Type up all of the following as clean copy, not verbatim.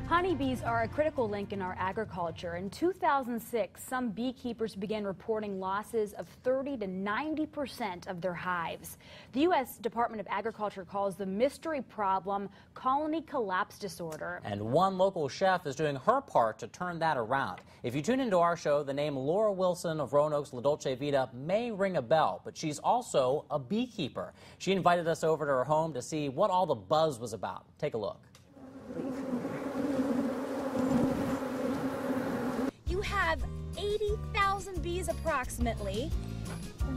Honeybees are a critical link in our agriculture. In 2006, some beekeepers began reporting losses of 30 to 90% of their hives. The U.S. Department of Agriculture calls the mystery problem colony collapse disorder. And one local chef is doing her part to turn that around. If you tune into our show, the name Laura Wilson of Roanoke's La Dolce Vita may ring a bell, but she's also a beekeeper. She invited us over to her home to see what all the buzz was about. Take a look. You have 80,000 bees approximately.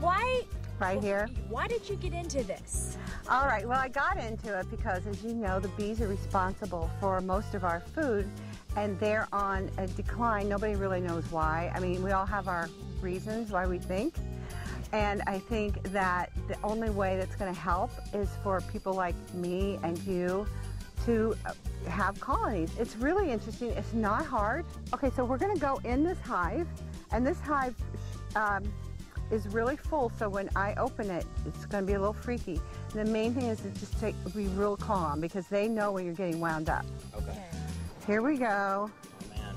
Why? Right here. Why did you get into this? All right, well, I got into it because, as you know, the bees are responsible for most of our food, and they're on a decline. Nobody really knows why. I mean, we all have our reasons why we think, and I think that the only way that's going to help is for people like me and you to have colonies. It's really interesting. It's not hard. Okay, so we're going to go in this hive, and this hive is really full, so when I open it, it's going to be a little freaky. And the main thing is to just be real calm, because they know when you're getting wound up. Okay. Here we go. Oh, man.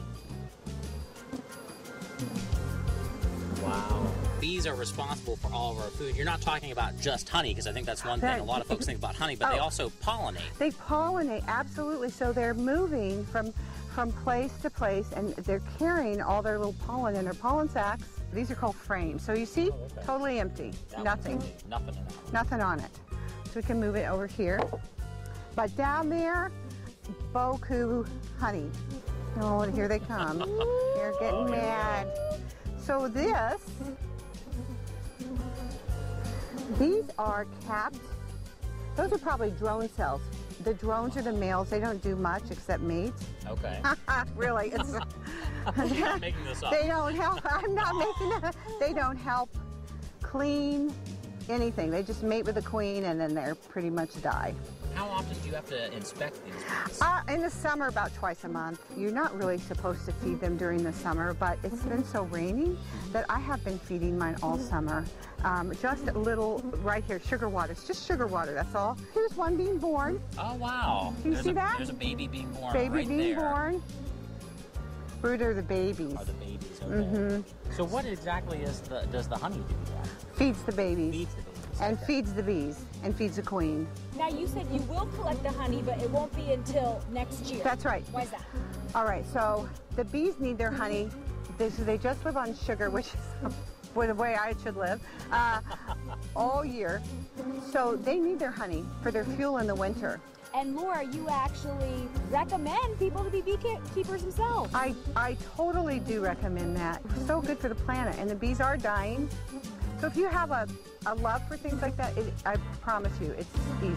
Wow. Bees are responsible for all of our food. You're not talking about just honey, because I think that's one thing a lot of folks think about honey, but they also pollinate. They pollinate, absolutely. So they're moving from place to place, and they're carrying all their little pollen in their pollen sacs. These are called frames. So you see, totally empty, nothing. Nothing on it. So we can move it over here. But down there, beaucoup honey. Oh, and here they come. They're getting mad. So these are capped. Those are probably drone cells. The drones are the males. They don't do much except mate. Okay. Really, it's. You're not making this up. They don't help. I'm not making that. They don't help clean anything. They just mate with the queen, and then they're pretty much die. How often do you have to inspect these bees? In the summer, about twice a month. You're not really supposed to feed them during the summer, but it's been so rainy that I have been feeding mine all summer. Just a little right here, sugar water. It's just sugar water, that's all. Here's one being born. Oh, wow. Can you see that? There's a baby being born Baby being born. Brood are the babies. Are the babies, okay. So what exactly does the honey do then? Feeds the babies. Feeds the babies. And feeds the bees, and feeds the queen. Now, you said you will collect the honey, but it won't be until next year. That's right. Why is that? All right, so the bees need their honey. They just live on sugar, which is the way I should live, all year. So they need their honey for their fuel in the winter. And Laura, you actually recommend people to be beekeepers themselves. I totally do recommend that. It's so good for the planet, and the bees are dying. So if you have a love for things like that, I promise you, it's easy.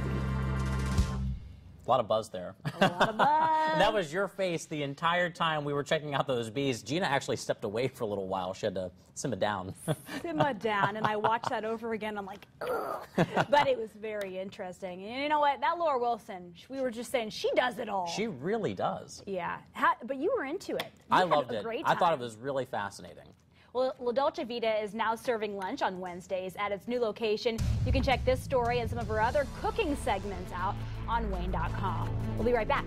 A lot of buzz there. A lot of buzz. That was your face the entire time we were checking out those bees. Gina actually stepped away for a little while. She had to simmer down. Simmer down, and I watched that over again. I'm like, ugh. But it was very interesting. And you know what? That Laura Wilson, we were just saying, she does it all. She really does. Yeah. But you were into it. I loved it. Great I time. thought it was really fascinating. Well, La Dolce Vita is now serving lunch on Wednesdays at its new location. You can check this story and some of her other cooking segments out on Wayne.com. We'll be right back.